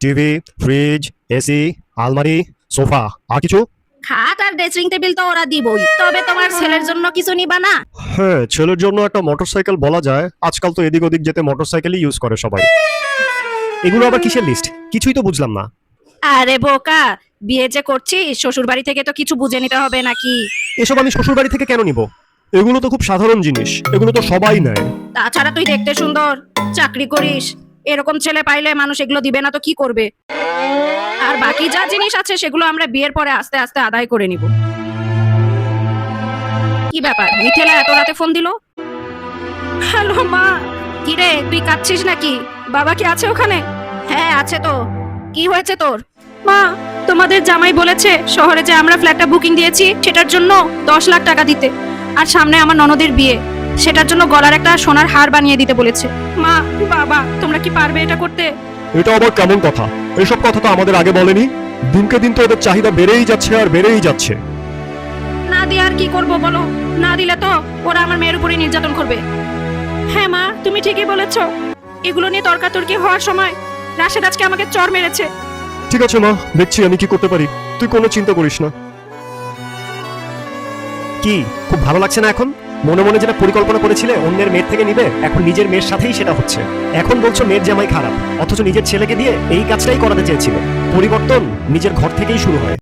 TV, fridge, AC, আলমারি, sofa, আর কিছু? খাট আর ড্রেসিং টেবিল তো ওরা দিবই, তবে তোমার ছেলের জন্য কিছু নিবা না? হ্যাঁ, ছেলের জন্য একটা মোটরসাইকেল বলা যায়। আজকাল তো এদিক ওদিক যেতে মোটরসাইকেলই ইউজ করে সবাই। এগুলো আবার কিসের লিস্ট? কিছুই তো বুঝলাম না। আরে বোকা, বিয়ে যে করছি শ্বশুর বাড়ি থেকে তো কিছু বুঝে নিতে হবে নাকি? এসব আমি শ্বশুর বাড়ি থেকে কেন নিব? এগুলো তো খুব সাধারণ জিনিস, এগুলো তো সবাই নেয়। তাছাড়া তুই দেখতে সুন্দর, চাকরি করিস, এরকম ছেলে পাইলে মানুষ এগুলো দিবে না তো কি করবে? আর বাকি যা জিনিস আছে সেগুলো আমরা বিয়ের পরে আস্তে আস্তে আদায় করে নিব। কি ব্যাপার, মিথিলা এত রাতে ফোন দিল? হ্যালো মা। কি রে, তুই কাঁদছিস নাকি? বাবা কি আছে ওখানে? হ্যাঁ আছে তো। কি হয়েছে তোর? মা, তোমাদের জামাই বলেছে শহরে যে আমরা ফ্ল্যাটটা বুকিং দিয়েছি সেটার জন্য 10 লাখ টাকা দিতে, আর সামনে আমার ননদের বিয়ে, সেটার জন্য গলার একটা সোনার হার বানিয়ে দিতে বলেছে। মা, বাবা, তোমরা কি পারবে এটা করতে? এটা আবার কেমন কথা? এসব কথা তো আমাদের আগে বলেনি। দিনকে দিন তো ওদের চাহিদা বেড়েই যাচ্ছে আর বেড়েই যাচ্ছে। না দিয়ে আর কি করব বলো? না দিলে তো ওরা আমার মেয়ের উপরে নির্যাতন করবে। হ্যাঁ মা, তুমি ঠিকই বলেছ। এগুলো নিয়ে তর্কাতর্কি হওয়ার সময় রাশেদ আজকে আমাকে চড় মেরেছে। ঠিক আছে মা, দেখছি আমি কি করতে পারি। তুই কোনো চিন্তা করিস না। কি খুব ভালো লাগছে না এখন? মনে মনে যেটা পরিকল্পনা করেছিলে অন্যের মেয়ের থেকে নিবে, এখন নিজের মেয়ের সাথেই সেটা হচ্ছে। এখন বলছো মেয়ের জামাই খারাপ, অথচ নিজের ছেলেকে দিয়ে এই কাজটাই করাতে চেয়েছিলে। পরিবর্তন নিজের ঘর থেকেই শুরু হয়।